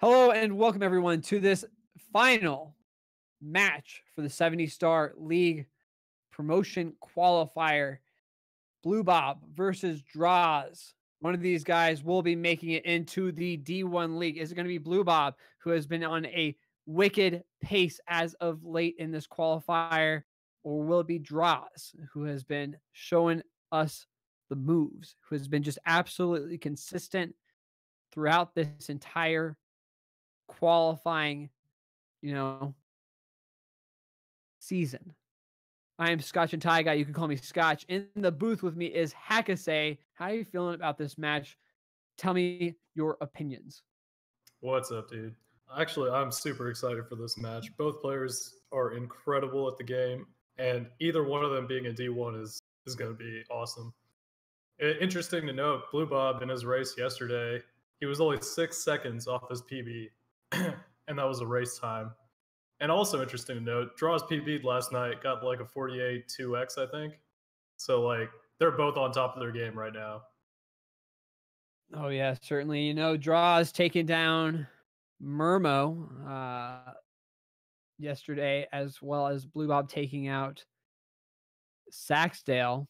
Hello and welcome everyone to this final match for the 70 Star League promotion qualifier. BlueBob versus Droz. One of these guys will be making it into the D1 League. Is it going to be BlueBob, who has been on a wicked pace as of late in this qualifier, or will it be Droz, who has been showing us the moves, who has been just absolutely consistent throughout this entire qualifying, season? I am Scotch and Tie Guy. You can call me Scotch. In the booth with me is Hackasay. How are you feeling about this match? Tell me your opinions. What's up, dude? Actually, I'm super excited for this match. Both players are incredible at the game, and either one of them being a D1 is going to be awesome. Interesting to note, BlueBob in his race yesterday, he was only 6 seconds off his PB, and that was a race time. And also interesting to note, Draw's PB'd last night, got like a 48 2x, I think. So, like, they're both on top of their game right now. Oh, yeah, certainly. Draws taking down Murmo yesterday, as well as BlueBob taking out Saxdale.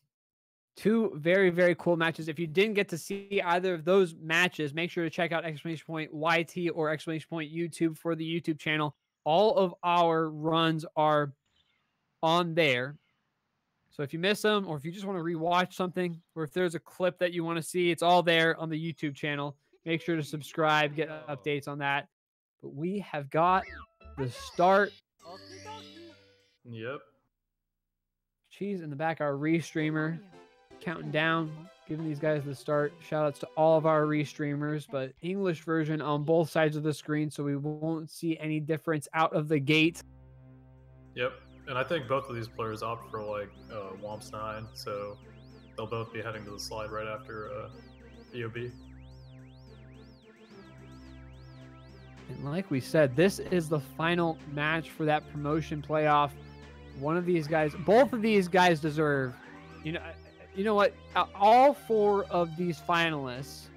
Two very, very cool matches. If you didn't get to see either of those matches, make sure to check out exclamation point YT or exclamation point YouTube for the YouTube channel. All of our runs are on there. So if you miss them, or if you just want to rewatch something, or if there's a clip that you want to see, it's all there on the YouTube channel. Make sure to subscribe, get updates on that. But we have got the start. Yep. Cheese in the back, our restreamer, counting down, giving these guys the start. Shout outs to all of our restreamers, but English version on both sides of the screen, so we won't see any difference out of the gate. Yep. And I think both of these players opt for like Womps 9, so they'll both be heading to the slide right after EOB. And like we said, this is the final match for that promotion playoff. One of these guys, both of these guys deserve, you know what? All four of these finalists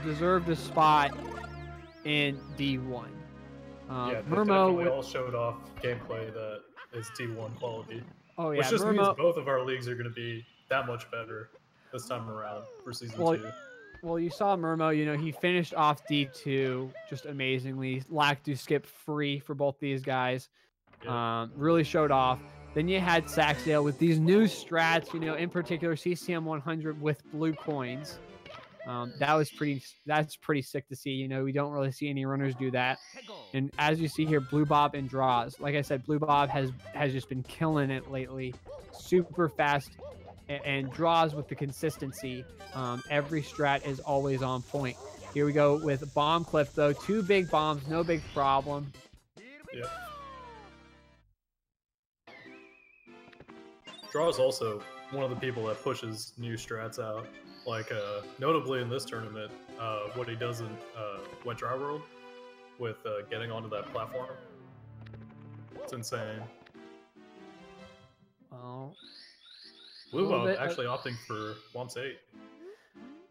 deserved a spot in D1. Yeah, they Murmo definitely all showed off gameplay that is D1 quality. Oh yeah, which just means both of our leagues are going to be that much better this time around for season 2. Well, you saw Murmo, he finished off D2 just amazingly. Lactu skip free for both these guys. Yep. Really showed off. Then you had Saxdale with these new strats, in particular CCM 100 with blue coins. That's pretty sick to see. We don't really see any runners do that. And as you see here, BlueBob and Droz. Like I said, BlueBob has just been killing it lately. Super fast, and Droz with the consistency. Every strat is always on point. Here we go with Bomb Cliff, though. 2 big bombs, no big problem. Yep. Draw is also one of the people that pushes new strats out. Like, notably in this tournament, what he does in Wet Dry World with getting onto that platform. It's insane. Oh. BlueBob actually opting for Womps 8.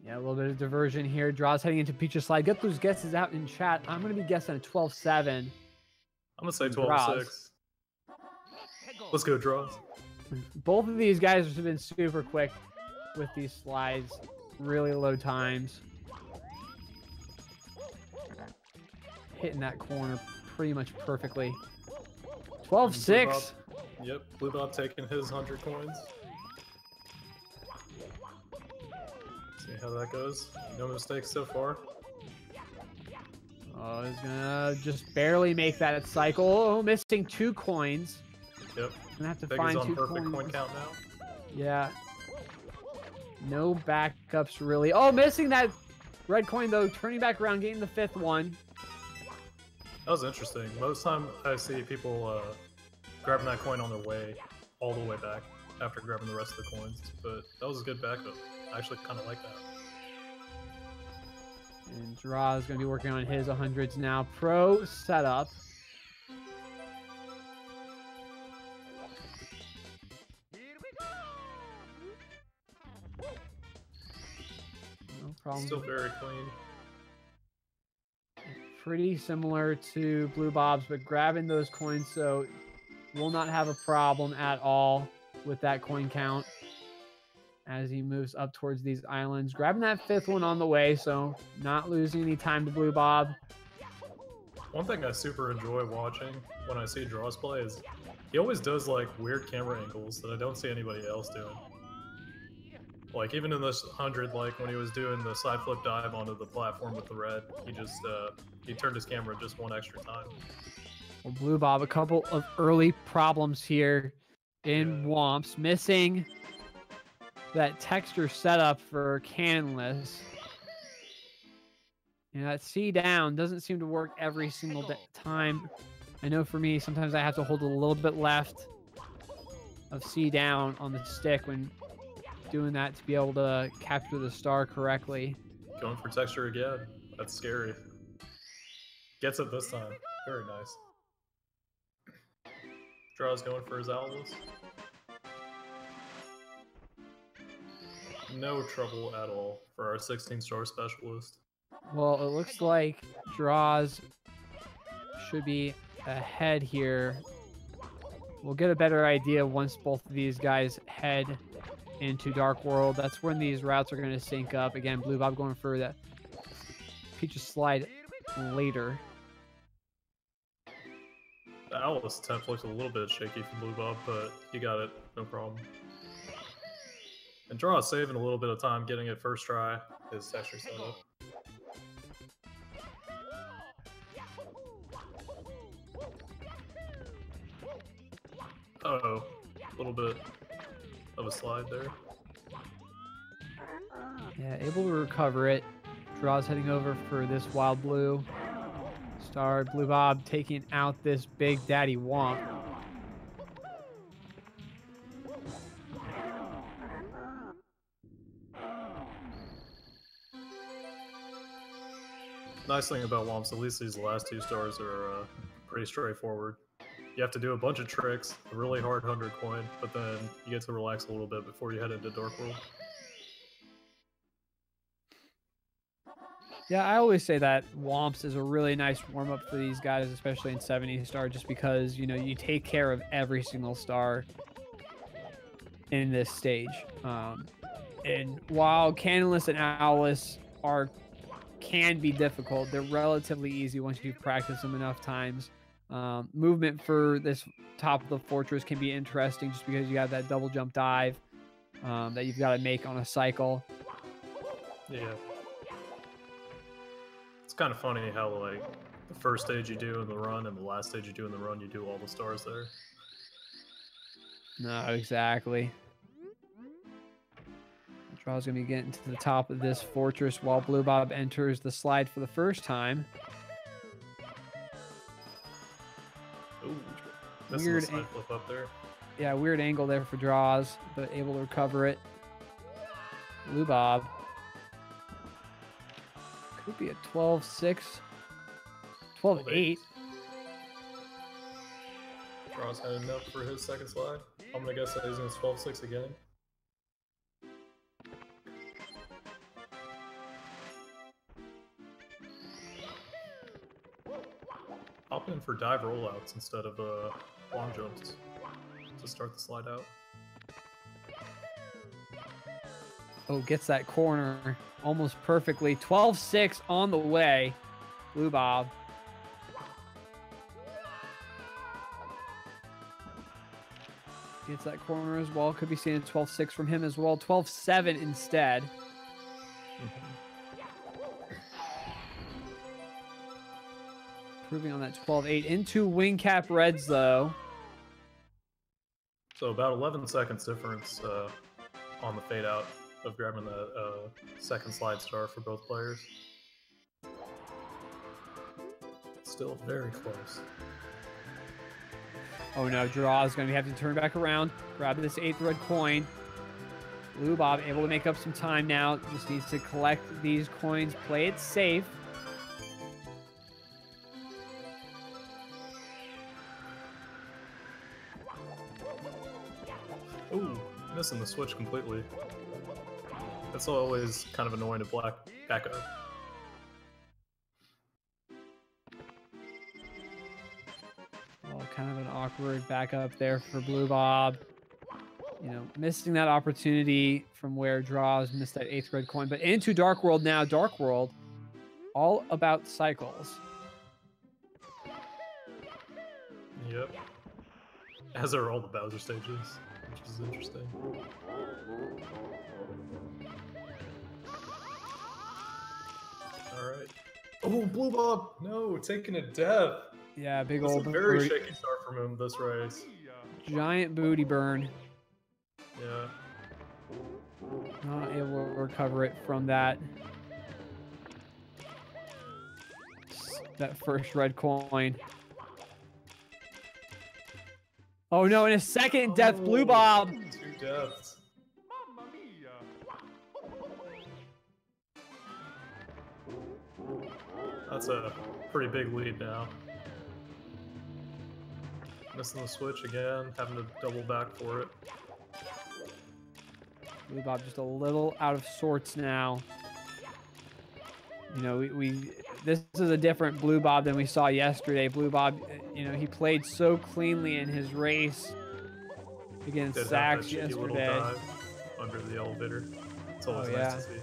Yeah, a little bit of diversion here. Draws heading into Peach's slide. Get those guesses out in chat. I'm going to be guessing a 12-7. I'm going to say 12-6. Let's go, Draws. Both of these guys have been super quick with these slides. Really low times. Hitting that corner pretty much perfectly. 12-6. Yep, BlueBob taking his 100 coins. See how that goes. No mistakes so far. Oh, he's gonna just barely make that cycle. Oh, missing 2 coins. Yep. Gonna have to find 2 perfect coins. coin count now. Yeah. No backups really. Oh, missing that red coin though. Turning back around, getting the 5th one. That was interesting. Most time I see people grabbing that coin on their way, all the way back after grabbing the rest of the coins. But that was a good backup. I actually kind of like that. And Draw is going to be working on his 100s now. Pro setup. No problem. Still very clean. pretty similar to BlueBob's, but grabbing those coins, so will not have a problem at all with that coin count as he moves up towards these islands. Grabbing that 5th one on the way, so not losing any time to BlueBob. One thing I super enjoy watching when I see Droz play is he always does like weird camera angles that I don't see anybody else doing. Like even in this 100, like when he was doing the side flip dive onto the platform with the red, he just he turned his camera just one extra time. Well, BlueBob, a couple of early problems here in Womps, missing that texture setup for Cannonless. You know, that C down doesn't seem to work every single time. I know for me, sometimes I have to hold a little bit left of C down on the stick when doing that to be able to capture the star correctly. Going for texture again. That's scary. Gets it this time. Very nice. Droz going for his Owls. No trouble at all for our 16-star specialist. Well, it looks like Droz should be ahead here. We'll get a better idea once both of these guys head into Dark World. That's when these routes are going to sync up. Again, BlueBob going for that Peach's slide later. The Owl's attempt looked a little bit shaky from BlueBob, but he got it, no problem. And Droz saving a little bit of time getting it first try, his texture setup. Uh-oh, a little bit of a slide there. Yeah, able to recover it. Droz heading over for this Wild Blue. Star BlueBob taking out this Big Daddy Womp. Nice thing about Womps, at least these last 2 stars are pretty straightforward. You have to do a bunch of tricks, a really hard 100 coin, but then you get to relax a little bit before you head into Dark World. Yeah, I always say that Womps is a really nice warm-up for these guys, especially in 70 star, just because, you know, you take care of every single star in this stage. And while Cannonless and Owless can be difficult, they're relatively easy once you've practiced them enough times. Movement for this top of the fortress can be interesting just because you have that double jump dive that you've got to make on a cycle. Yeah. It's kind of funny how, like, the first stage you do in the run and the last stage you do in the run, you do all the stars there. No, exactly. Droz going to be getting to the top of this fortress while BlueBob enters the slide for the first time. Ooh, missing the side flip up there. Yeah, weird angle there for Droz, but able to recover it. BlueBob. Could be a 12-6. 12-8. Droz heading up for his second slide. I'm going to guess that he's going to 12-6 again. Hop in for dive rollouts instead of long jumps to start the slide out. Oh, gets that corner almost perfectly. 12-6 on the way. BlueBob. Gets that corner as well. Could be seeing a 12-6 from him as well. 12-7 instead. Improving on that 12-8 into wing cap reds though. So about 11 seconds difference on the fade out of grabbing the second slide star for both players. Still very close. Oh no, Droz is going to have to turn back around, grab this 8th red coin. BlueBob able to make up some time now. Just needs to collect these coins, play it safe. Ooh, missing the switch completely. That's always kind of annoying to back up. kind of an awkward backup there for BlueBob. You know, missing that opportunity from where Droz missed that 8th red coin. But into Dark World now. Dark World, all about cycles. Yep. As are all the Bowser stages, which is interesting. Alright. Oh, BlueBob! No, taking a death! Yeah, big That's old a very booty. shaky start from him this race. Giant booty burn. Yeah. Not able to recover it from that. That first red coin. Oh no, and a second death, BlueBob! 2 deaths. That's a pretty big lead now. Missing the switch again, having to double back for it. BlueBob just a little out of sorts now. You know, this is a different BlueBob than we saw yesterday. BlueBob, you know, he played so cleanly in his race against Sax yesterday. Dive under the elevator. It's always nice to see.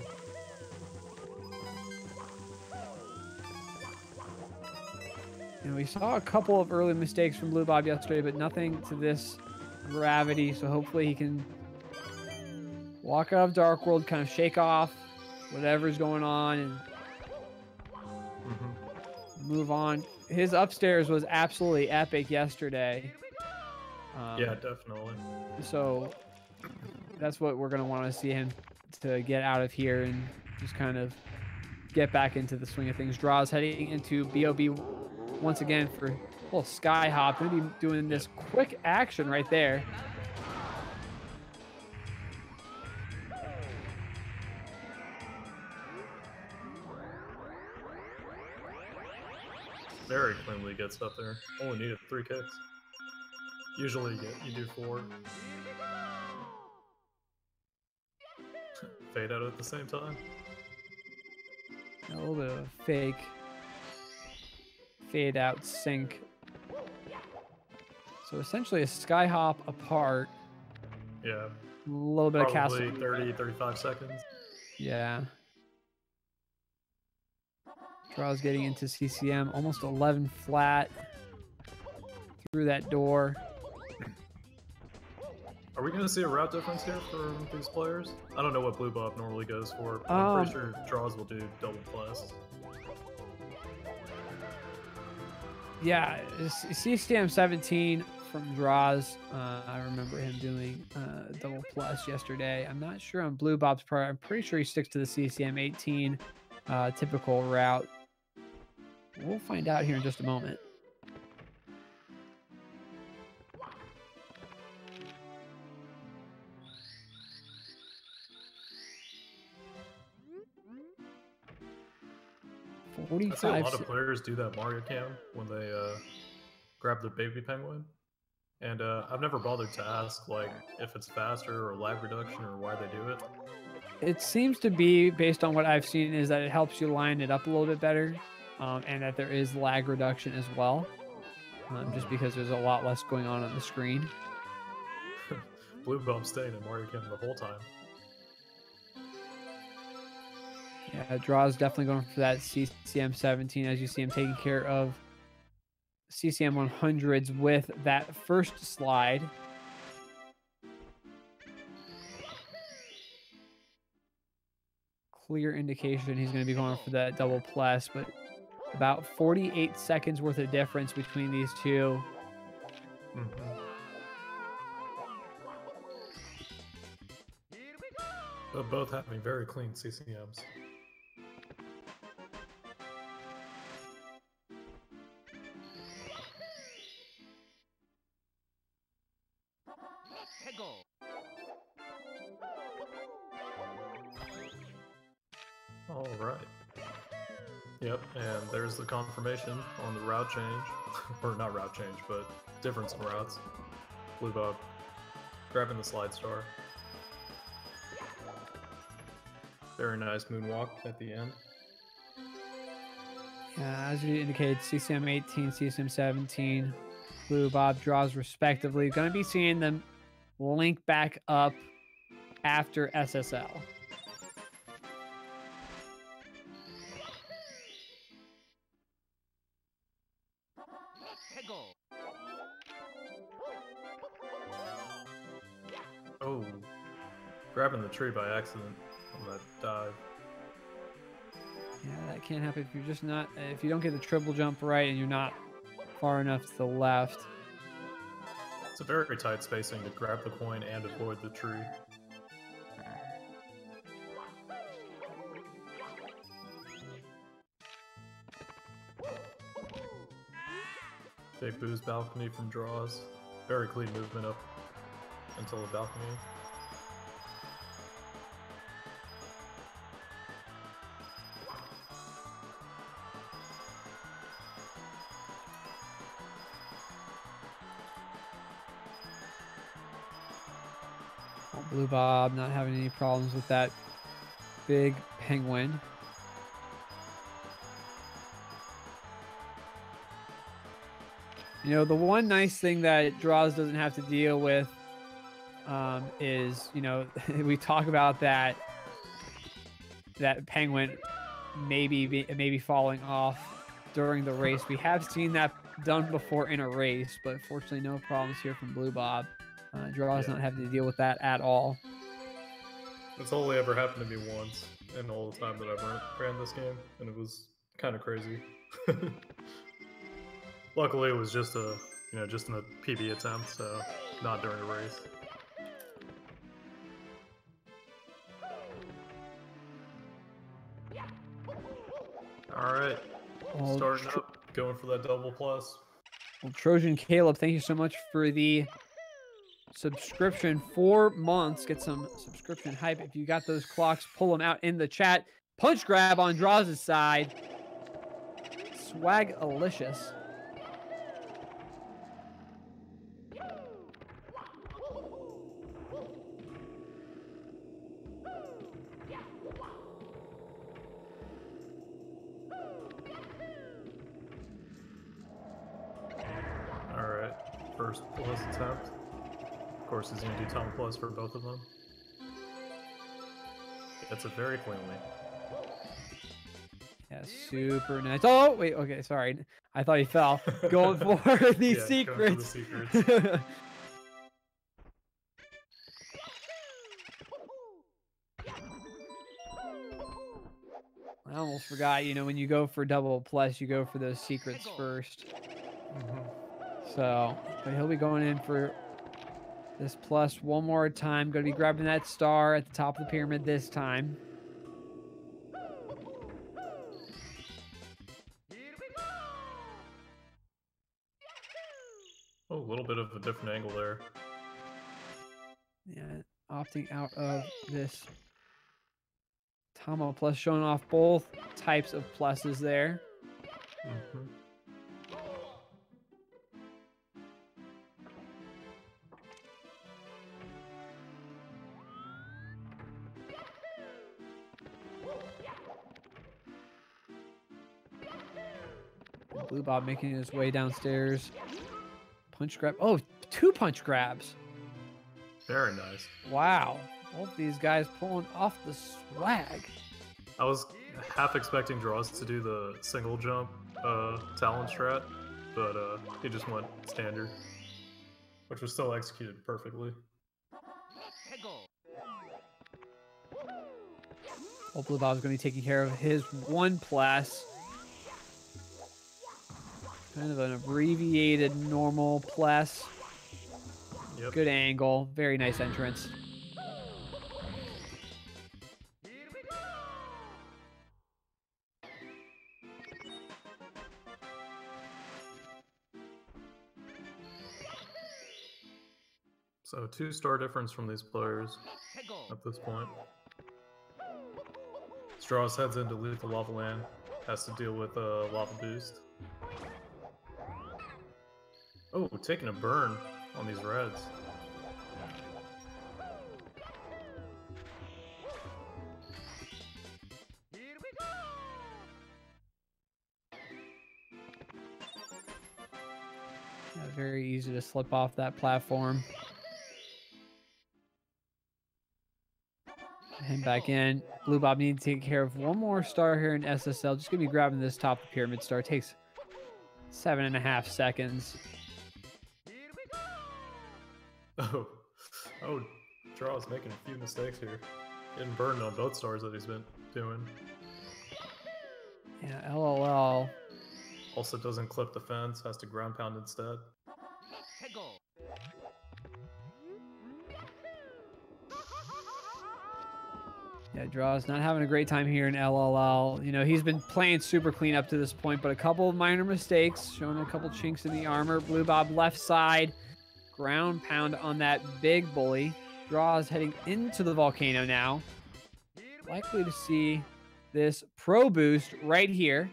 You know, we saw a couple of early mistakes from BlueBob yesterday, but nothing to this gravity. So hopefully he can walk out of Dark World, kind of shake off whatever's going on, and move on. His upstairs was absolutely epic yesterday. Yeah, definitely. So that's what we're going to want to see him to get out of here and just kind of get back into the swing of things. Droz heading into BOB once again for a little sky hop. Going to be doing this quick action right there. Very cleanly gets up there. Only needed 3 kicks. Usually you do 4. Fade out at the same time. A little bit of a fake fade out sync. So essentially a sky hop apart. Yeah. A little bit Probably of castle. 30, 35 seconds. Yeah. Droz getting into CCM, almost 11 flat through that door. Are we going to see a route difference here for these players? I don't know what BlueBob normally goes for. I'm pretty sure Droz will do double plus. Yeah, CCM 17 from Droz. I remember him doing double plus yesterday. I'm not sure on BlueBob's part. I'm pretty sure he sticks to the CCM 18 typical route. We'll find out here in just a moment. I see a lot of players do that Mario Cam when they grab the baby penguin. And I've never bothered to ask like if it's faster or lag reduction or why they do it. It seems to be, based on what I've seen, is that it helps you line it up a little bit better. And that there is lag reduction as well. Just because there's a lot less going on the screen. BlueBob staying in Mario Cam the whole time. Yeah, Droz definitely going for that CCM 17 as you see him taking care of CCM 100s with that first slide. Clear indication he's going to be going for that double plus, but about 48 seconds worth of difference between these two. But both having very clean CCMs. All right. Yep, and there's the confirmation on the route change. Or not route change, but difference in routes. BlueBob grabbing the slide star. Very nice moonwalk at the end. Yeah, as you indicated, CCM 18, CCM 17. BlueBob draws respectively. Going to be seeing them link back up after SSL. Oh, grabbing the tree by accident on that dive. Yeah, that can't happen if you're just not, if you don't get the triple jump right and you're not far enough to the left. It's a very tight spacing to grab the coin and avoid the tree. Big boost balcony from draws. Very clean movement up until the balcony. BlueBob not having any problems with that big penguin. You know, the one nice thing that Droz doesn't have to deal with is, you know, we talk about that penguin maybe falling off during the race. We have seen that done before in a race, but fortunately no problems here from BlueBob. Droz not having to deal with that at all. It's only ever happened to me once in all the time that I've ran this game, and it was kind of crazy. Luckily, it was just a, just in a PB attempt, so not during a race. All right, starting up, going for that double plus. Well, Trojan Caleb, thank you so much for the subscription. 4 months. Get some subscription hype. If you got those clocks, pull them out in the chat. Punch grab on Droz' side. Swag-alicious. Alright, first plus attempt. Of course, he's going to do Tom plus for both of them. Gets it very cleanly. Yeah, super nice. Oh, wait, okay, sorry. I thought he fell. Going for the secrets. Going for the secrets. I almost forgot, you know, when you go for double plus, you go for those secrets first. So, but he'll be going in for this plus one more time. Going to be grabbing that star at the top of the pyramid this time. Oh, a little bit of a different angle there. Yeah, opting out of this Tomo plus, showing off both types of pluses there. BlueBob making his way downstairs. Punch grab. Oh, 2 punch grabs. Very nice. Wow. Both these guys pulling off the swag. I was half expecting Droz to do the single jump talon strat, but he just went standard, which was still executed perfectly. Well, BlueBob's going to be taking care of his 1 plus. Kind of an abbreviated normal plus. Yep. Good angle. Very nice entrance. So 2-star difference from these players at this point. Strauss heads into Lethal Lava Land, has to deal with a lava boost. Oh, taking a burn on these reds. very easy to slip off that platform. Head back in. BlueBob needs to take care of one more star here in SSL. Just gonna be grabbing this top of the pyramid star. It takes 7.5 seconds. Oh, Droz making a few mistakes here. Getting burned on both stars that he's been doing. Yeah, LOL. Also doesn't clip the fence, has to ground pound instead. Yeah, Droz not having a great time here in LLL. You know, he's been playing super clean up to this point, but a couple of minor mistakes, showing a couple chinks in the armor. BlueBob left side, ground pound on that big bully. Droz heading into the volcano now. Likely to see this pro boost right here.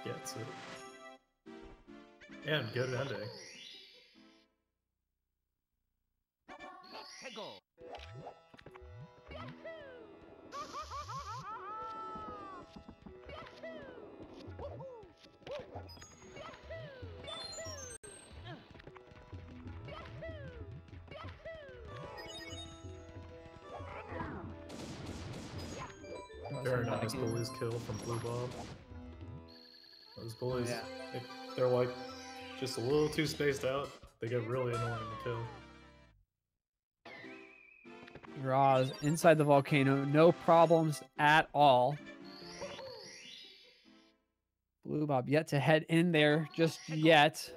Gets it. And good ending. Very nice bullies kill from BlueBob. Those bullies, they're like just a little too spaced out. They get really annoying to kill. Droz inside the volcano, no problems at all. BlueBob yet to head in there just yet.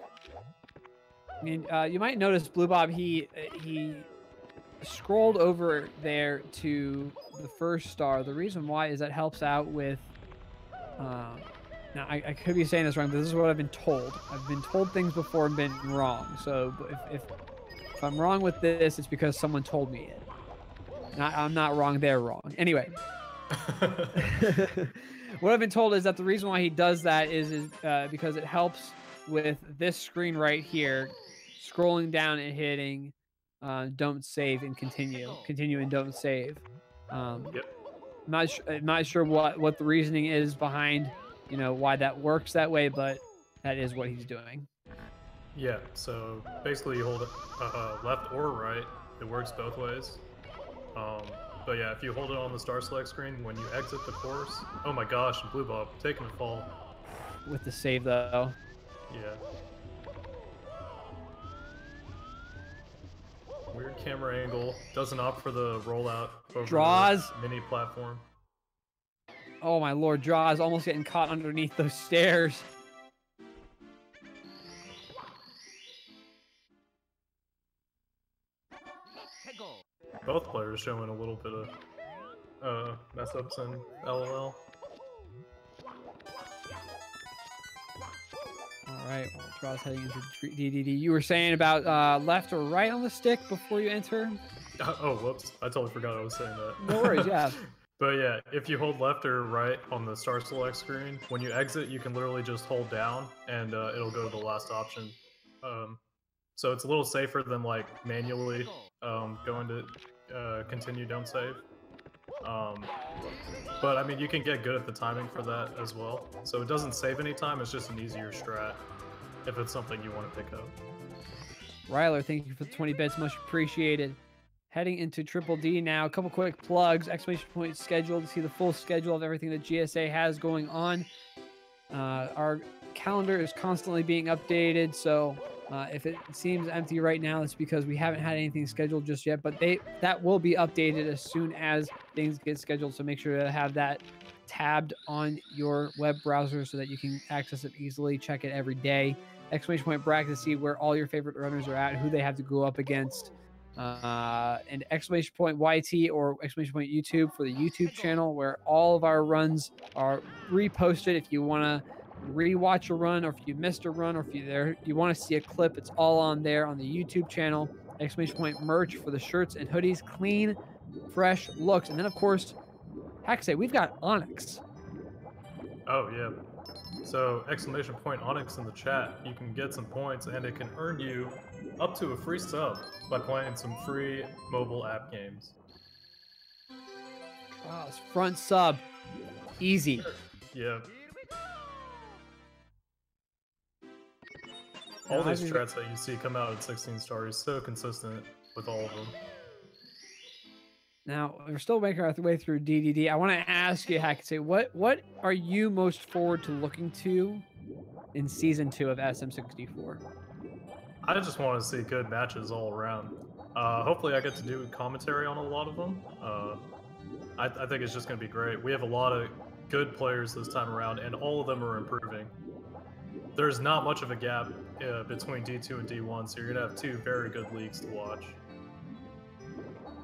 I mean, you might notice BlueBob, he scrolled over there to the first star. The reason why is that helps out with now I could be saying this wrong, but this is what I've been told. I've been told things before and been wrong. So if I'm wrong with this, it's because someone told me it. I'm not wrong, they're wrong. Anyway. What I've been told is that the reason why he does that is because it helps with this screen right here, scrolling down and hitting don't save and continue and don't save. Yep. I'm not sure what the reasoning is behind, you know, why that works that way, but that is what he's doing. Yeah, so basically you hold it left or right. It works both ways. But yeah, if you hold it on the star select screen, when you exit the course... Oh my gosh, BlueBob taking a fall. With the save, though. Yeah. Weird camera angle. Doesn't opt for the rollout over Droz. the mini platform. Oh my lord, Droz almost getting caught underneath those stairs. Both players showing a little bit of mess ups in LOL. All right, well, Droz heading into DDD. You were saying about left or right on the stick before you enter? Oh, whoops. I totally forgot I was saying that. No worries, yeah. But yeah, if you hold left or right on the star select screen, when you exit, you can literally just hold down and it'll go to the last option. So it's a little safer than like manually going to continue, don't save. But I mean, you can get good at the timing for that as well. So it doesn't save any time, it's just an easier strat if it's something you want to pick up. Ryler, thank you for the 20 bits, much appreciated. Heading into Triple D now. A couple quick plugs. Exclamation point schedule to see the full schedule of everything that GSA has going on. Our calendar is constantly being updated, so if it seems empty right now, it's because we haven't had anything scheduled just yet, but that will be updated as soon as things get scheduled, so make sure to have that tabbed on your web browser so that you can access it easily, check it every day. Exclamation point bracket to see where all your favorite runners are at, who they have to go up against, and exclamation point YT or exclamation point YouTube for the YouTube channel where all of our runs are reposted. If you want to rewatch a run, or if you missed a run, or if you want to see a clip, it's all on there on the YouTube channel. Exclamation point merch for the shirts and hoodies, clean, fresh looks. And then of course, Hacksay, we've got Onyx. Oh yeah. So exclamation point Onyx in the chat, you can get some points and it can earn you up to a free sub by playing some free mobile app games. Wow, front sub, easy. Yeah. All these strats that you see come out at 16 stars, so consistent with all of them. Now, we're still making our way through DDD. I want to ask you, Hackett, what are you most forward to looking to in Season 2 of SM64? I just want to see good matches all around. Hopefully I get to do commentary on a lot of them. I think it's just going to be great. We have a lot of good players this time around, and all of them are improving. There's not much of a gap between D2 and D1, so you're going to have two very good leagues to watch.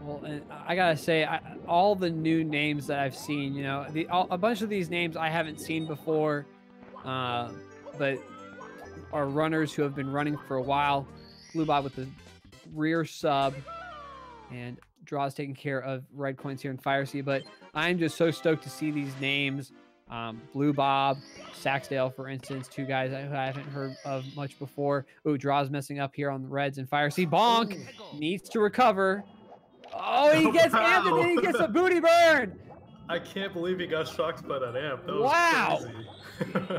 Well, and I gotta say, all the new names that I've seen, you know, a bunch of these names I haven't seen before, but are runners who have been running for a while. BlueBob with the rear sub, and Droz taking care of red coins here in Fire Sea. But I'm just so stoked to see these names. BlueBob, Saxdale, for instance, two guys who I haven't heard of much before. Ooh, Droz messing up here on the reds in Fire Sea. Bonk needs to recover. Oh, he gets amped and then he gets a booty burn. I can't believe he got shocked by that amp. That was crazy.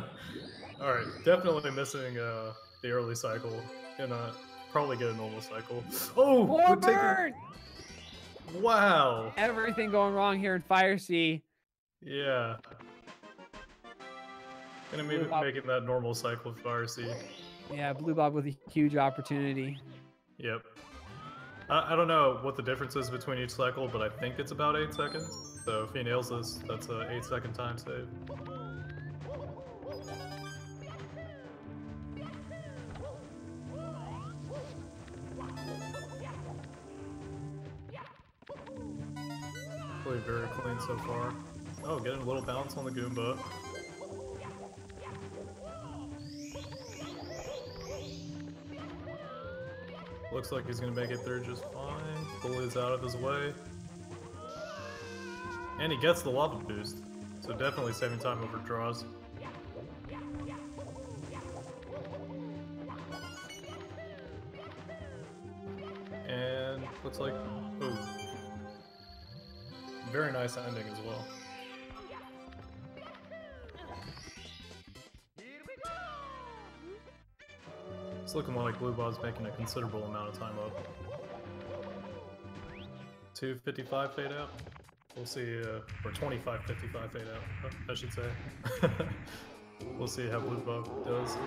All right, definitely missing the early cycle. Gonna probably get a normal cycle. Oh, poor burn! Wow. Everything going wrong here in Fire Sea. Yeah. Gonna be making that normal cycle of Fire Sea. Yeah, BlueBob with a huge opportunity. Yep. I don't know what the difference is between each cycle, but I think it's about 8 seconds. So if he nails this, that's an 8-second time save. Played very clean so far. Oh, getting a little bounce on the Goomba. Looks like he's gonna make it through just fine. Bully is out of his way. And he gets the lava boost. So definitely saving time over draws. And looks like, ooh. Very nice ending as well. It's looking like BlueBob's making a considerable amount of time up. 2:55 fade out. We'll see, or 25:55 fade out, I should say. We'll see how BlueBob does.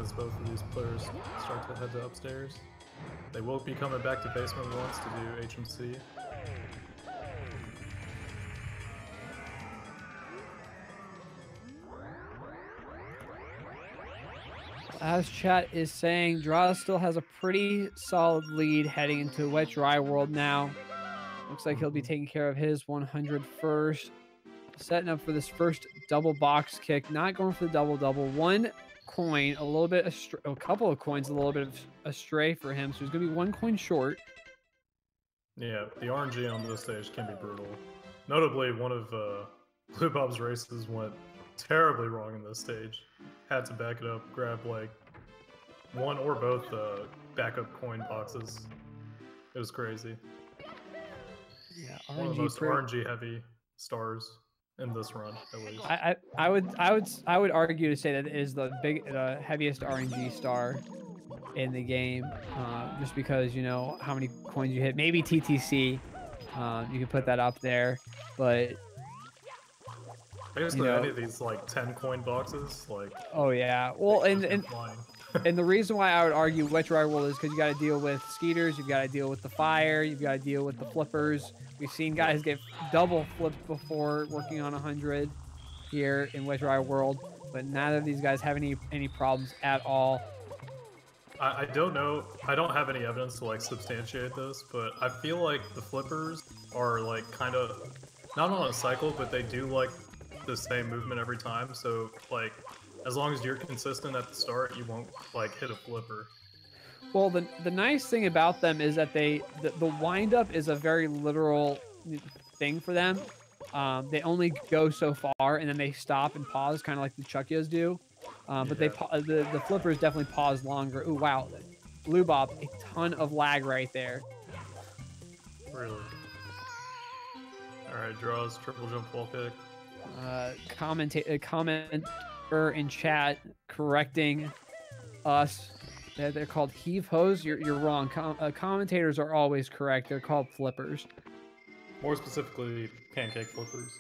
As both of these players start to head to upstairs. They will be coming back to basement once to do HMC. As chat is saying, Droz still has a pretty solid lead heading into Wet Dry World now. Looks like he'll be taking care of his 100 first. Setting up for this first double box kick. Not going for the double-double. One coin, a little bit astray, a couple of coins, a little bit of astray for him. So he's going to be 1 coin short. Yeah, the RNG on this stage can be brutal. Notably, one of BlueBob's races went terribly wrong in this stage. Had to back it up, grab like one or both backup coin boxes. It was crazy. Yeah, one of the most RNG heavy stars in this run, at least. I would argue to say that it is the heaviest RNG star in the game, just because you know how many coins you hit. Maybe TTC, you can put that up there, but. Basically, any of these like 10 coin boxes, like. Oh yeah, well, and the reason why I would argue Wet Dry World is because you got to deal with skeeters, you've got to deal with the fire, you've got to deal with the flippers. We've seen guys get double flipped before working on 100 here in Wet Dry World, but neither of these guys have any problems at all. I don't know. I don't have any evidence to like substantiate this, but I feel like the flippers are like kind of not on a cycle, but they do like the same movement every time, so like as long as you're consistent at the start, you won't like hit a flipper. Well, the nice thing about them is that the wind up is a very literal thing for them. They only go so far and then they stop and pause, kind of like the Chuckyas do. But the flippers definitely pause longer. Ooh, wow, BlueBob, a ton of lag right there. Really. All right, draws, triple jump wall kick. Commenter in chat correcting us. They're called heave hos. You're wrong. Commentators are always correct. They're called flippers. More specifically, pancake flippers.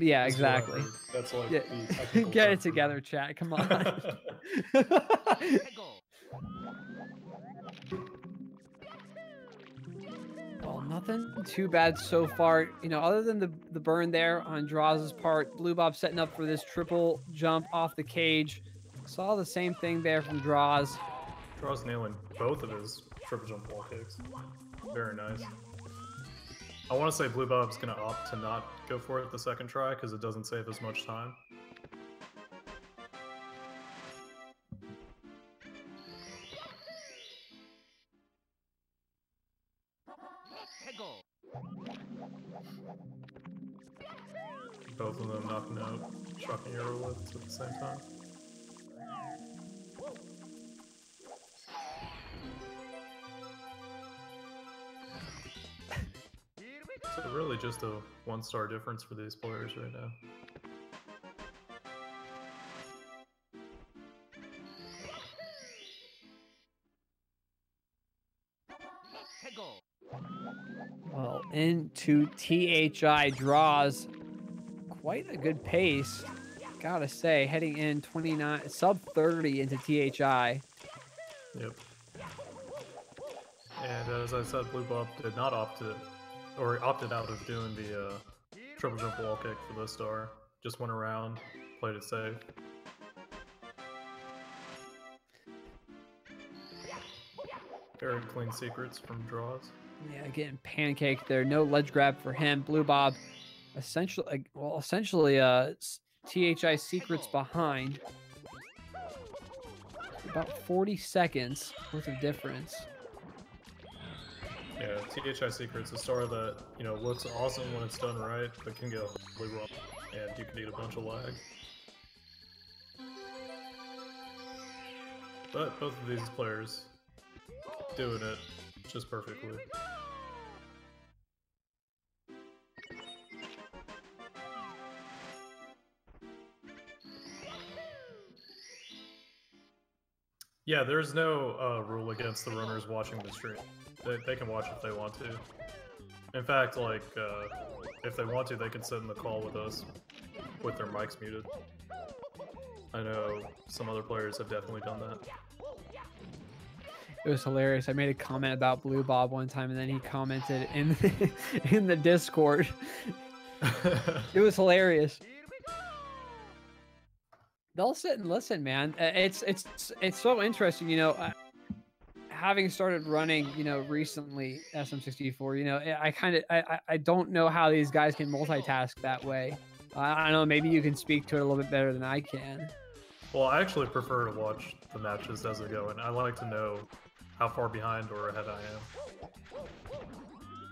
Yeah, exactly. That's like yeah. the technical Get term it together, chat. Come on. Well, nothing too bad so far. You know, other than the burn there on Droz's part, BlueBob setting up for this triple jump off the cage. Saw the same thing there from Droz. Droz nailing both of his triple jump wall kicks. Very nice. I want to say BlueBob's going to opt to not go for it the second try because it doesn't save as much time. Both of them knocking out shocking arrow lifts at the same time. So really just a 1-star difference for these players right now. Well, into THI Droz. Quite a good pace, gotta say. Heading in 29, sub 30 into THI. Yep. And as I said, BlueBob did not opted out of doing the triple jump wall kick for the star. Just went around, played it safe. Very clean secrets from Droz. Yeah, getting pancaked there. No ledge grab for him. BlueBob, essentially THI secrets behind. About 40 seconds worth of difference. Yeah, THI Secret's a star that, you know, looks awesome when it's done right, but can go really wrong, and you can eat a bunch of lag. But both of these players doing it just perfectly. Yeah, there's no rule against the runners watching the stream. They can watch if they want to. In fact, like, if they want to, they can sit in the call with us with their mics muted. I know some other players have definitely done that. It was hilarious. I made a comment about BlueBob one time, and then he commented in the Discord. It was hilarious. They'll sit and listen, man. It's so interesting, you know. Having started running, you know, recently SM64, you know, I don't know how these guys can multitask that way. I don't know. Maybe you can speak to it a little bit better than I can. Well, I actually prefer to watch the matches as they go, and I like to know how far behind or ahead I am.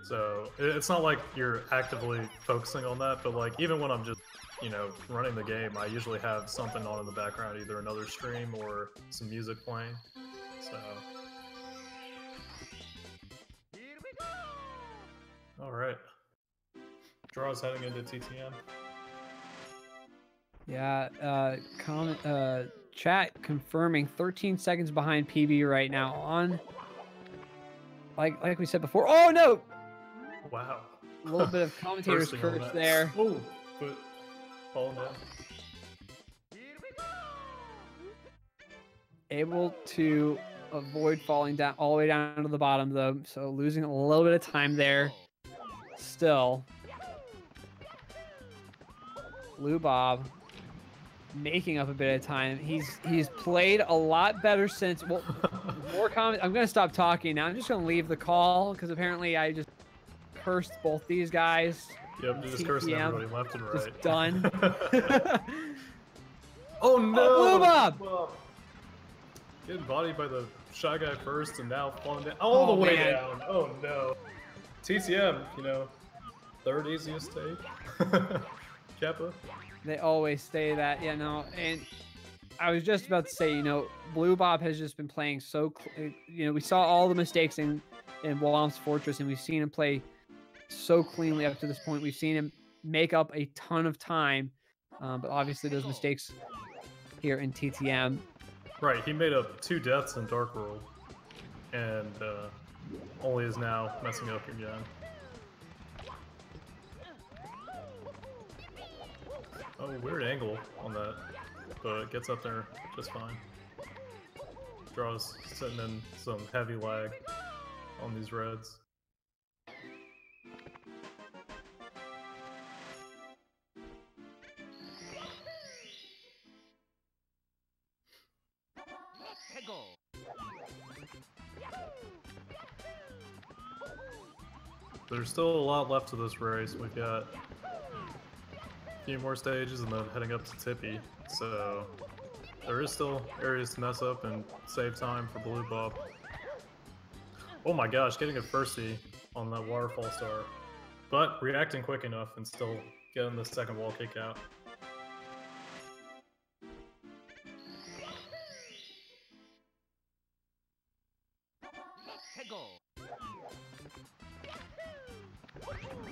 So it's not like you're actively focusing on that, but like even when I'm just, you know, running the game, I usually have something on in the background, either another stream or some music playing. So. All right. Droz heading into TTM. Yeah. Chat confirming 13 seconds behind PB right now on. Like we said before. Oh no! Wow. A little bit of commentator's curse there. Oh, but falling down. Able to avoid falling down all the way down to the bottom though, so losing a little bit of time there. Still, BlueBob making up a bit of time. He's played a lot better since. Well, more comments. I'm gonna stop talking now. I'm just gonna leave the call because apparently I just cursed both these guys. Yep, just cursing everybody left and right. Just done. Oh no! Oh, BlueBob! Getting bodied by the Shy Guy first and now falling down all the way down. Oh no. TTM, you know, third easiest take. Kappa. They always say that, you know, and I was just about to say, you know, BlueBob has just been playing so, you know, we saw all the mistakes in Wallam's Fortress, and we've seen him play so cleanly up to this point. We've seen him make up a ton of time But obviously those mistakes here in TTM. Right, he made up 2 deaths in Dark World, and only is now messing up again. Oh, weird angle on that, but gets up there just fine. Droz sitting in some heavy lag on these reds. There's still a lot left to this race. We've got a few more stages and then heading up to Tippy, so there is still areas to mess up and save time for BlueBob. Oh my gosh, getting a firstie on that waterfall star, but reacting quick enough and still getting the second wall kick out.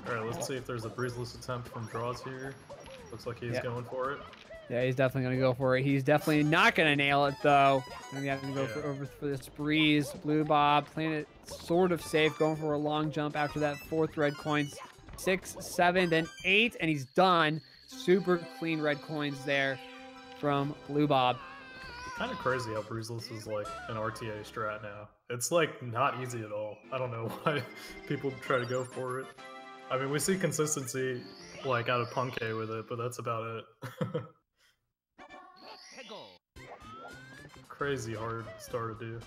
Alright, let's see if there's a breezeless attempt from Droz here. Looks like he's going for it. Yeah, he's definitely going to go for it. He's definitely not going to nail it, though. Going to have to go for this breeze. BlueBob playing it sort of safe, going for a long jump after that 4th red coins. 6, 7, then 8, and he's done. Super clean red coins there from BlueBob. Kind of crazy how breezeless is like an RTA strat now. It's like not easy at all. I don't know why people try to go for it. I mean, we see consistency like out of Punkay with it, but that's about it. Crazy hard star to do.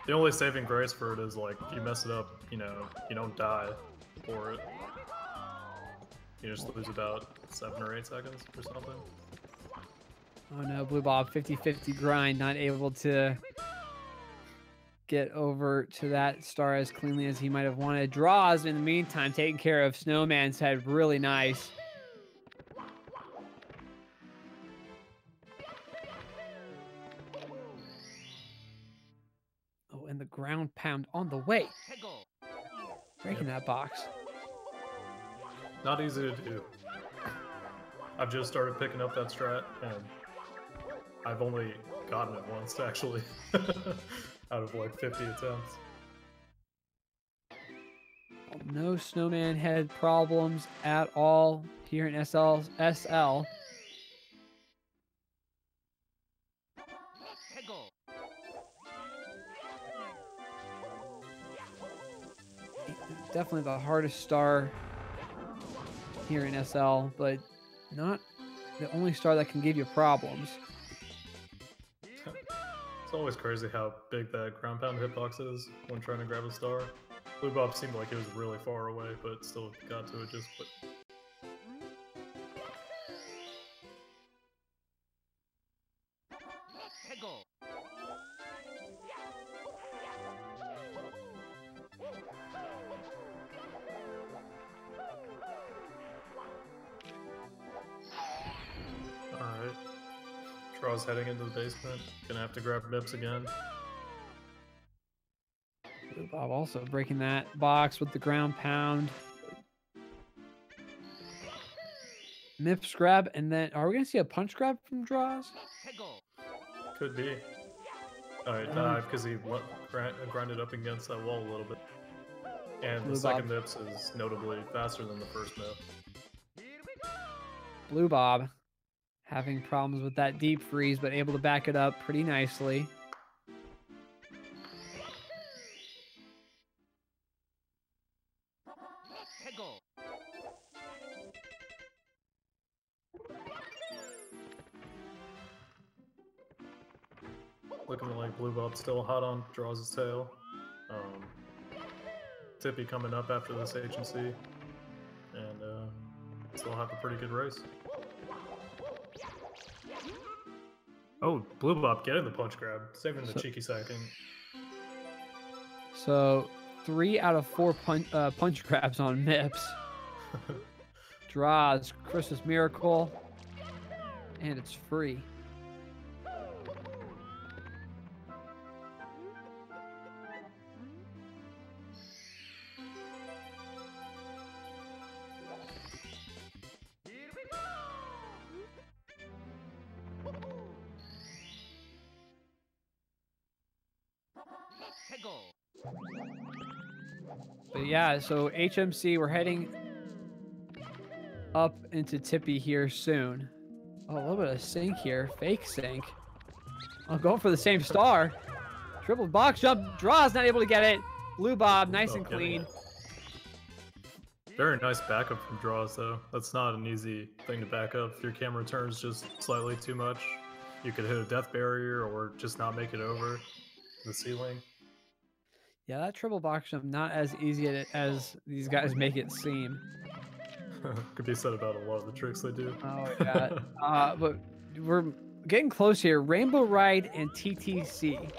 The only saving grace for it is like if you mess it up, you know, you don't die for it. You just lose about 7 or 8 seconds or something. Oh no, BlueBob 50-50 grind, not able to get over to that star as cleanly as he might have wanted. Droz, in the meantime, taking care of Snowman's head really nice. Oh, and the ground pound on the way. Breaking that box. Not easy to do. I've just started picking up that strat, and I've only gotten it once, actually, out of like 50 attempts. No Snowman head problems at all here in SL. Definitely the hardest star here in SL, but not the only star that can give you problems. It's always crazy how big that ground pound hitbox is when trying to grab a star. BlueBob seemed like it was really far away, but still got to it just quick. Alright. Droz heading into the basement. Gonna have to grab Mips again. BlueBob also breaking that box with the ground pound. Mips grab, and then are we gonna see a punch grab from Droz? Could be. Alright, dive because he grinded up against that wall a little bit. And the second Mips is notably faster than the first Mip. BlueBob having problems with that deep freeze, but able to back it up pretty nicely. Looking like BlueBob's still hot on Droz's tail. Tippy coming up after this H&C. And still have a pretty good race. Oh, BlueBob getting the punch grab, saving the cheeky second. So 3 out of 4 punch grabs on Mips. Droz, Christmas Miracle, and it's free. But yeah, so HMC, we're heading up into Tippy here soon. Oh, a little bit of sink here. Fake sink. Oh, going for the same star. Triple box jump. Droz not able to get it. BlueBob, nice and clean. Very nice backup from Droz, though. That's not an easy thing to back up. If your camera turns just slightly too much, you could hit a death barrier or just not make it over the ceiling. Yeah, that triple box jump, not as easy as these guys make it seem. Could be said about a lot of the tricks they do. Oh, yeah. But we're getting close here. Rainbow Ride and TTC. Yep.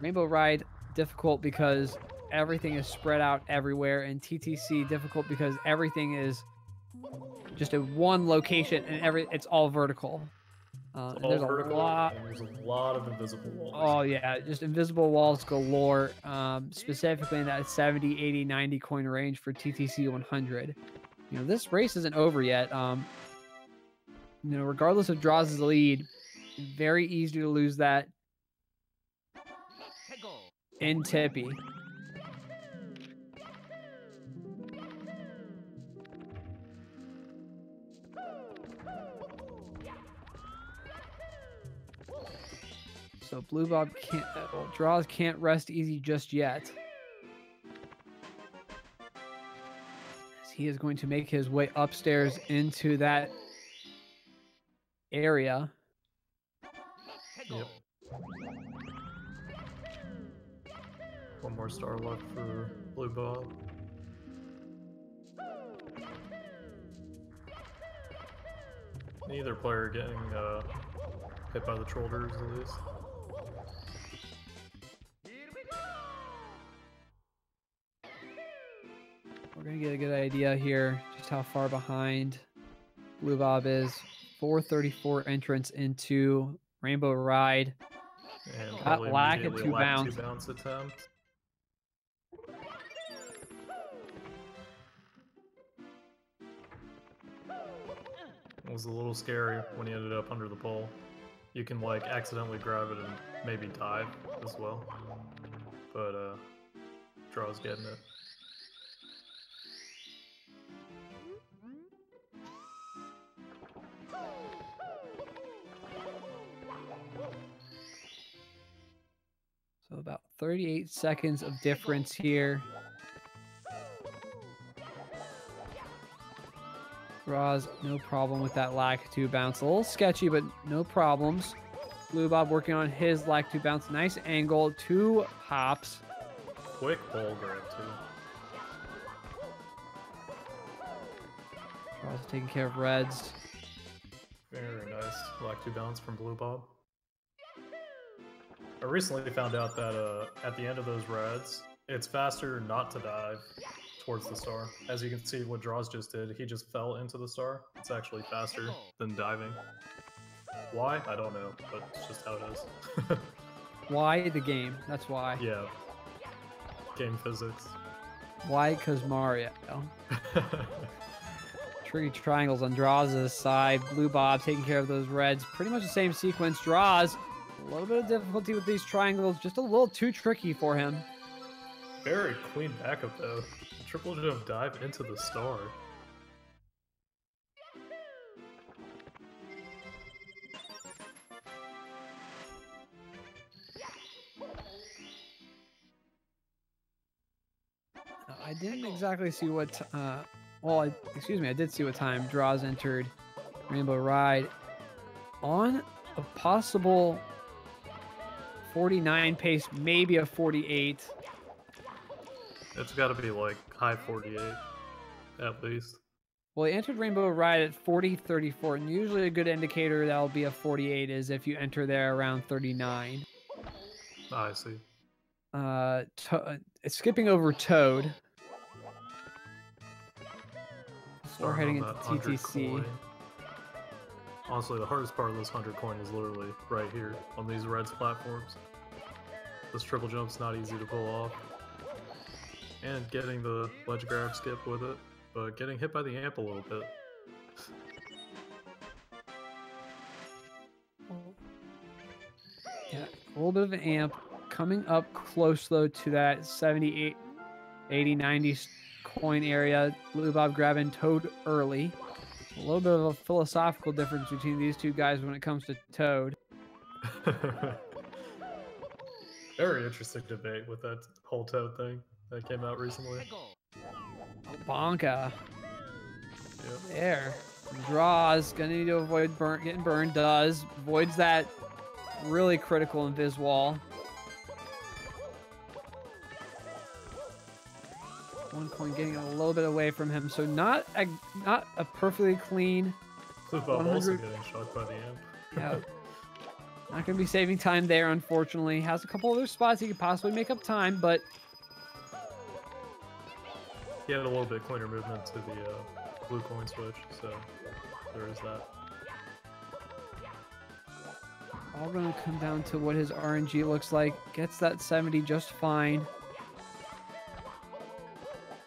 Rainbow Ride, difficult because everything is spread out everywhere, and TTC difficult because everything is just in one location and it's all vertical. There's vertical, a lot. and there's a lot of invisible walls. Oh yeah, just invisible walls galore. Specifically in that 70, 80, 90 coin range for TTC 100. You know, this race isn't over yet. You know, regardless of Droz's lead, very easy to lose that in Tippy. So BlueBob can't, Droz can't rest easy just yet. As he is going to make his way upstairs into that area. Yep. One more star left for BlueBob. Neither player getting hit by the trollers at least. We're going to get a good idea here just how far behind BlueBob is. 434 entrance into Rainbow Ride. And got lack of two bounce. Attempt. It was a little scary when he ended up under the pole. You can like accidentally grab it and maybe dive as well. But Draw's getting it. So about 38 seconds of difference here. Droz, no problem with that Lakitu bounce. A little sketchy, but no problems. BlueBob working on his Lakitu bounce. Nice angle, 2 hops. Quick ball grab, too. Droz taking care of reds. Very nice Lakitu bounce from BlueBob. I recently found out that at the end of those reds, it's faster not to dive towards the star. As you can see what Droz just did, he just fell into the star. It's actually faster than diving. Why? I don't know, but it's just how it is. Why the game? That's why. Yeah. Game physics. Why? Because Mario. Tricky triangles on Droz's side. BlueBob taking care of those reds. Pretty much the same sequence. Droz, a little bit of difficulty with these triangles. Just a little too tricky for him. Very clean backup though. Triple jump dive into the star. I didn't exactly see what, excuse me, I did see what time Droz entered Rainbow Ride on a possible 49 pace, maybe a 48. It's got to be like high 48 at least. Well, he entered Rainbow Ride at 40.34, and usually a good indicator that'll be a 48 is if you enter there around 39. I see. It's skipping over Toad. We're heading into TTC. Honestly, the hardest part of this 100 coin is literally right here on these Reds platforms. This triple jump's not easy to pull off. And getting the ledge grab skip with it, but getting hit by the amp a little bit. Yeah, a little bit of an amp coming up close, though, to that 78, 80, 90 coin area. BlueBob grabbing Toad early. A little bit of a philosophical difference between these two guys when it comes to Toad. Very interesting debate with that whole Toad thing that came out recently. Bonka. Yep. There. Droz. Gonna need to avoid getting burned. Does. Avoids that really critical invis wall. One coin getting a little bit away from him. So not a perfectly clean. BlueBob also getting shocked by the amp. Yeah. Not going to be saving time there, unfortunately. Has a couple other spots he could possibly make up time, but... He had a little bit cleaner movement to the blue coin switch, so there is that. All going to come down to what his RNG looks like. Gets that 70 just fine.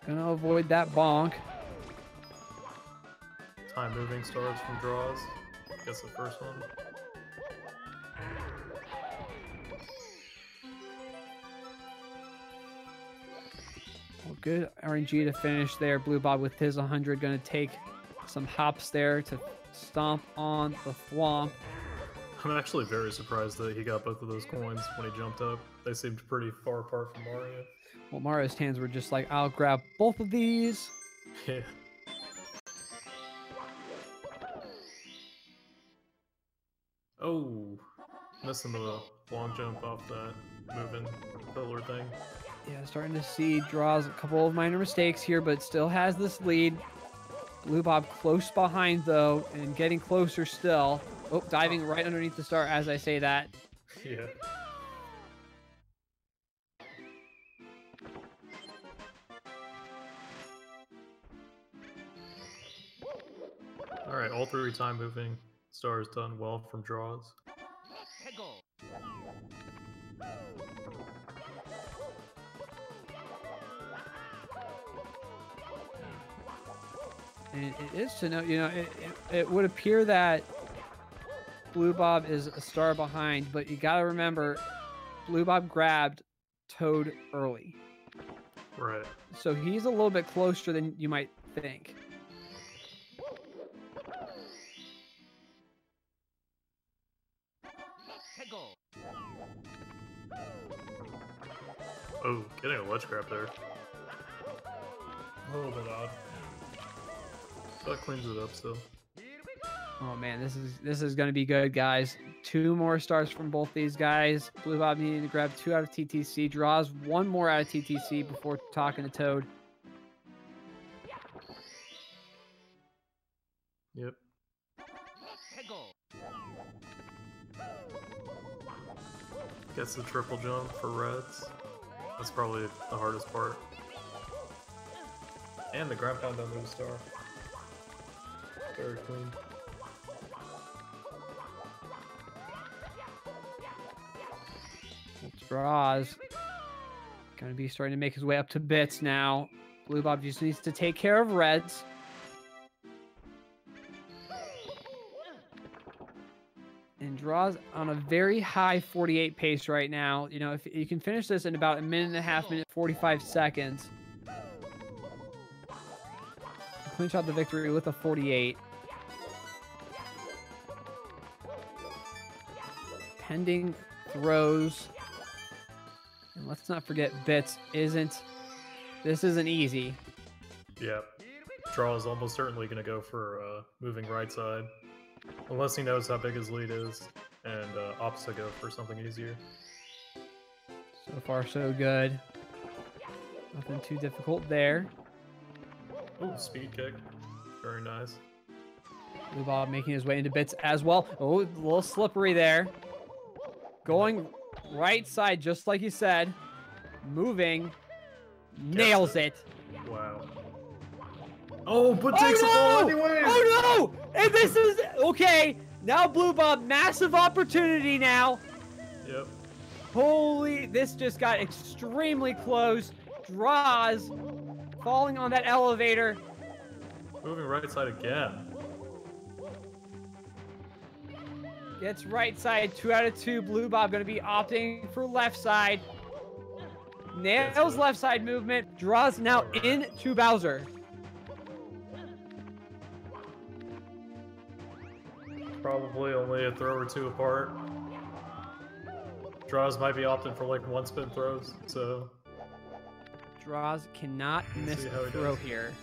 Going to avoid that bonk. Time moving stars from droz. Gets the first one. Good RNG to finish there. BlueBob with his 100 going to take some hops there to stomp on the thwomp. I'm actually very surprised that he got both of those coins when he jumped up. They seemed pretty far apart from Mario. Well, Mario's hands were just like, I'll grab both of these. Yeah. Oh, missing the long jump off that moving pillar thing. Yeah, starting to see draws a couple of minor mistakes here, but still has this lead. BlueBob close behind, though, and getting closer still. Oh, diving right underneath the star as I say that. Yeah. All right, all three time moving stars done well from draws. And it is to note, you know, it would appear that BlueBob is a star behind, but you got to remember, BlueBob grabbed Toad early. Right. So he's a little bit closer than you might think. Oh, getting a ledge grab there. A little bit odd. That cleans it up still. Oh man, this is going to be good, guys. 2 more stars from both these guys. BlueBob needing to grab 2 out of TTC. Draws 1 more out of TTC before talking to Toad. Yep. Gets the triple jump for reds. That's probably the hardest part. And the ground pound under the star. Very clean. Draws. Gonna be starting to make his way up to bits now. BlueBob just needs to take care of reds. And draws on a very high 48 pace right now. You know, if you can finish this in about 1.5 minutes, 45 seconds. Clinch out the victory with a 48. Pending throws. And let's not forget bits this isn't easy. Yep. Draw is almost certainly going to go for moving right side. Unless he knows how big his lead is. And opposite go for something easier. So far, so good. Nothing too difficult there. Oh, speed kick. Very nice. BlueBob making his way into bits as well. Oh, a little slippery there. Going right side, just like you said. Moving. Nails it. Wow. Oh, but takes the ball anyway. Oh no! And this is okay. Now BlueBob, massive opportunity now. Yep. Holy, this just got extremely close. Draws, falling on that elevator. Moving right side again. Gets right side. 2 out of 2. BlueBob going to be opting for left side. Nails left side movement. Draws now into Bowser. Probably only a throw or two apart. Draws might be opting for like one spin throws, so. Draws cannot miss a throw here.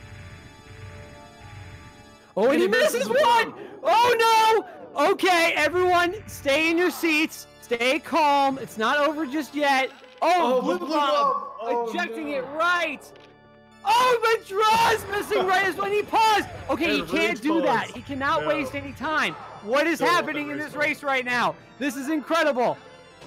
Oh, and he misses one! Oh no! Okay, everyone, stay in your seats. Stay calm. It's not over just yet. Oh, BlueBob ejecting it right. Oh, but Draws missing right as when he paused. Okay, he can't do that. He cannot waste any time. What is happening in this race right now? This is incredible.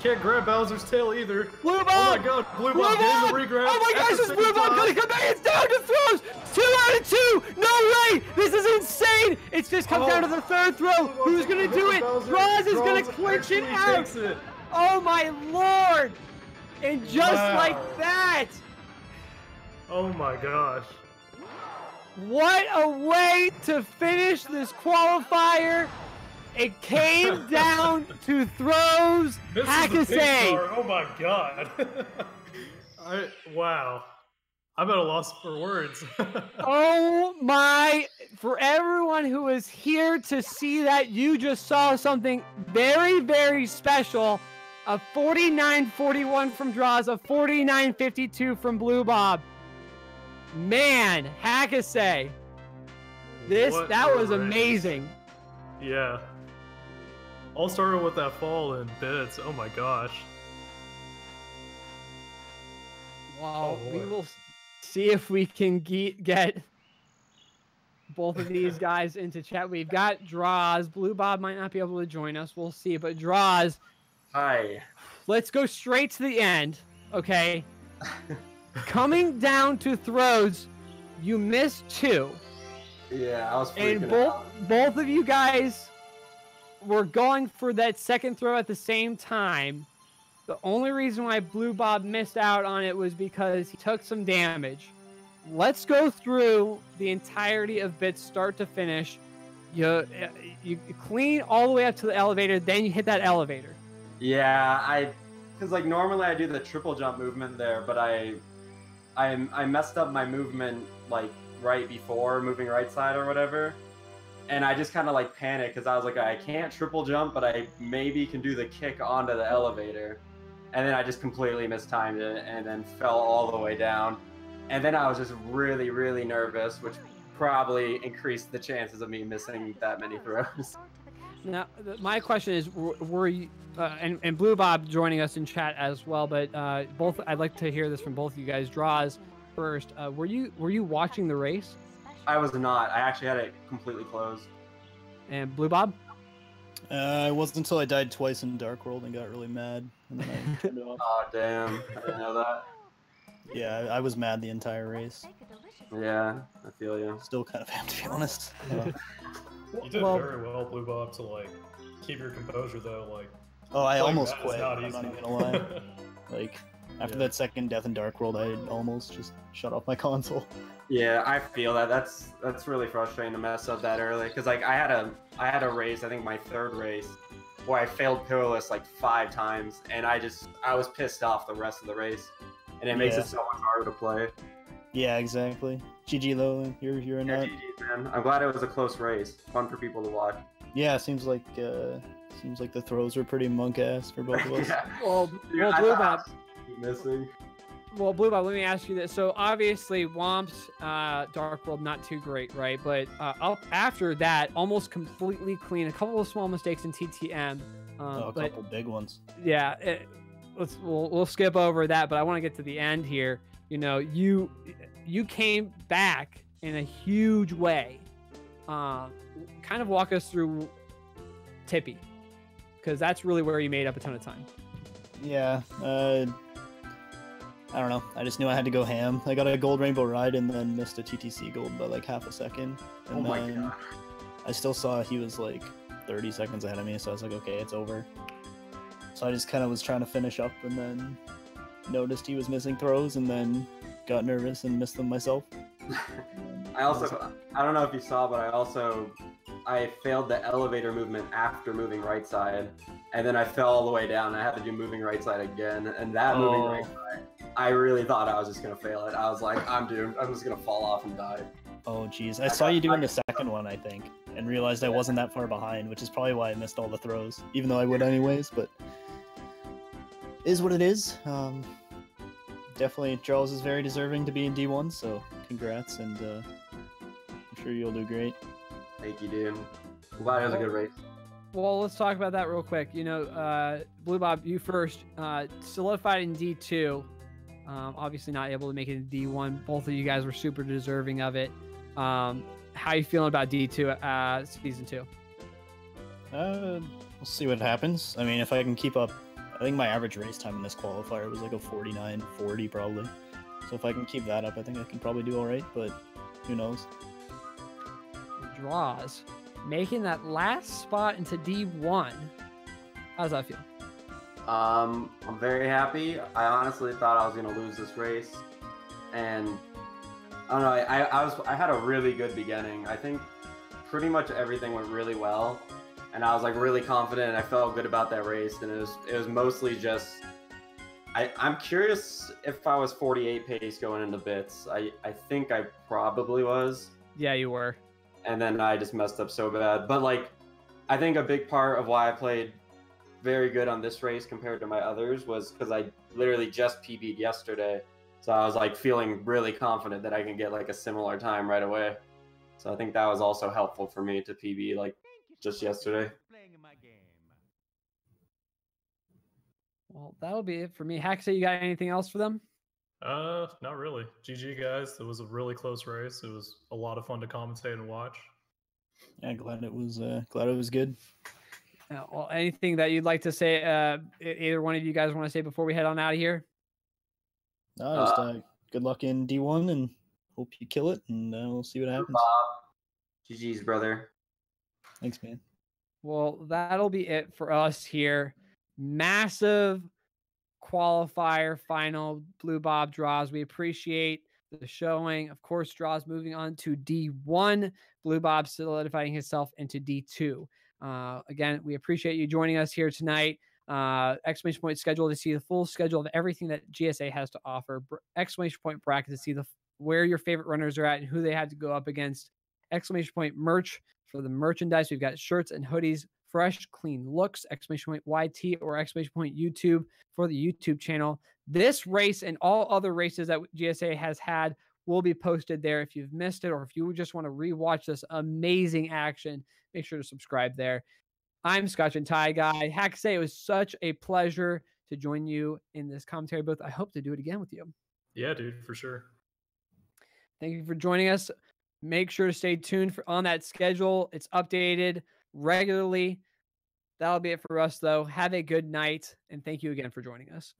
Can't grab Bowser's tail either. BlueBob! Oh my god, BlueBob getting the regrab. Oh my gosh, this BlueBob gonna come back. It's down to throws. 2 out of 2. No way. This is insane. It's just come down to the third throw. Who's gonna do it? Draws is gonna clinch it out. Oh my lord. And just like that. Oh my gosh. What a way to finish this qualifier. It came down to throws. Hakase. Oh my god. Wow. I'm at a loss for words. Oh my. For everyone who is here to see that, you just saw something very, very special. A 49-41 from Draws, a 49-52 from BlueBob. Man, Hakase. That was amazing. Yeah. All started with that fall in bits. Oh my gosh. Well, we will see if we can get both of these guys into chat. We've got Draws. BlueBob might not be able to join us. We'll see. But Draws. Hi. Let's go straight to the end. Okay. Coming down to throws, you missed 2. Yeah, I was freaking out. And both of you guys were going for that second throw at the same time. The only reason why BlueBob missed out on it was because he took some damage. Let's go through the entirety of bits start to finish. You clean all the way up to the elevator, then you hit that elevator. Yeah, because like normally I do the triple jump movement there, but I messed up my movement like right before moving right side or whatever. And I just kind of like panicked because I was like, I can't triple jump, but I maybe can do the kick onto the elevator. And then I just completely mistimed it and then fell all the way down. And then I was just really, really nervous, which probably increased the chances of me missing that many throws. Now, my question is, were you, and BlueBob joining us in chat as well, but I'd like to hear this from both of you guys. Draws first. Were you watching the race? I was not. I actually had it completely closed. And BlueBob? It wasn't until I died twice in Dark World and got really mad, and then I turned it off. Oh damn! I didn't know that. Yeah, I was mad the entire race. Yeah, I feel you. Still kind of am, to be honest. You did very well, BlueBob, to like keep your composure though. Like, oh, I almost quit. I'm not even gonna lie. Like after that second death in Dark World, I almost just shut off my console. Yeah, I feel that. That's really frustrating to mess up that early. Cause like I had a race, I think my third race, where I failed pillarless like 5 times, and I was pissed off the rest of the race, and it makes it so much harder to play. Yeah, exactly. GG though, you're in that. GG, man. I'm glad it was a close race. Fun for people to watch. Yeah, seems like the throws were pretty monk ass for both of us. Yeah. Well, BlueBob. Missing. Well, BlueBob, let me ask you this. So obviously, Womp's Dark World not too great, right? But up after that, almost completely clean. A couple of small mistakes in TTM. A couple big ones. Yeah, we'll skip over that. But I want to get to the end here. You know, you came back in a huge way. Kind of walk us through Tippy, because that's really where you made up a ton of time. Yeah. I don't know. I just knew I had to go ham. I got a gold rainbow ride and then missed a TTC gold by like half a second. And oh my god. I still saw he was like 30 seconds ahead of me, so I was like, okay, it's over. So I just kind of was trying to finish up and then noticed he was missing throws and then got nervous and missed them myself. I don't know if you saw, but I also I failed the elevator movement after moving right side, and then I fell all the way down. I had to do moving right side again, and that moving right side, I really thought I was just gonna fail it. I was like, I'm doomed. I'm just gonna fall off and die. Oh, geez. I saw you doing the second one, I think, and realized I wasn't that far behind, which is probably why I missed all the throws, even though I would anyways, but is what it is. Definitely, Charles is very deserving to be in D1, so congrats, and I'm sure you'll do great. Thank you, dude. I'm glad it was a good race. Well, let's talk about that real quick. You know, BlueBob, you first, solidified in D2. Obviously not able to make it in D1. Both of you guys were super deserving of it. How you feeling about D2 season 2? We'll see what happens. I mean, if I can keep up, I think my average race time in this qualifier was like a 49:40 probably. So if I can keep that up, I think I can probably do all right, but who knows? Droz, making that last spot into D1. How does that feel? I'm very happy. I honestly thought I was gonna lose this race, and I don't know. I had a really good beginning. I think pretty much everything went really well, and I was like really confident, and I felt good about that race. And it was mostly just I'm curious if I was 48 pace going into bits. I think I probably was. Yeah, you were. And then I just messed up so bad. But like, I think a big part of why I played very good on this race compared to my others was because I literally just PB'd yesterday. So I was like feeling really confident that I can get like a similar time right away. So I think that was also helpful for me to PB like just yesterday. Well, that'll be it for me. Haxay, you got anything else for them? Not really. GG guys. It was a really close race. It was a lot of fun to commentate and watch. Yeah, glad it was good. Well, anything that you'd like to say, either one of you guys want to say before we head on out of here? No, just good luck in D1 and hope you kill it, and we'll see what happens. GG's, brother. Thanks, man. Well, that'll be it for us here. Massive qualifier final, BlueBob Droz. We appreciate the showing. Of course, Droz moving on to D1. BlueBob solidifying himself into D2. Again, we appreciate you joining us here tonight. Exclamation point schedule to see the full schedule of everything that GSA has to offer. Exclamation point bracket to see where your favorite runners are at and who they had to go up against. Exclamation point merch for the merchandise. We've got shirts and hoodies, fresh, clean looks. Exclamation point YT or exclamation point YouTube for the YouTube channel. This race and all other races that GSA has had will be posted there. If you've missed it or if you just want to rewatch this amazing action, make sure to subscribe there. I'm Scotch and Tie Guy. Haxay, it was such a pleasure to join you in this commentary booth. I hope to do it again with you. Yeah, dude, for sure. Thank you for joining us. Make sure to stay tuned on that schedule. It's updated regularly. That'll be it for us, though. Have a good night, and thank you again for joining us.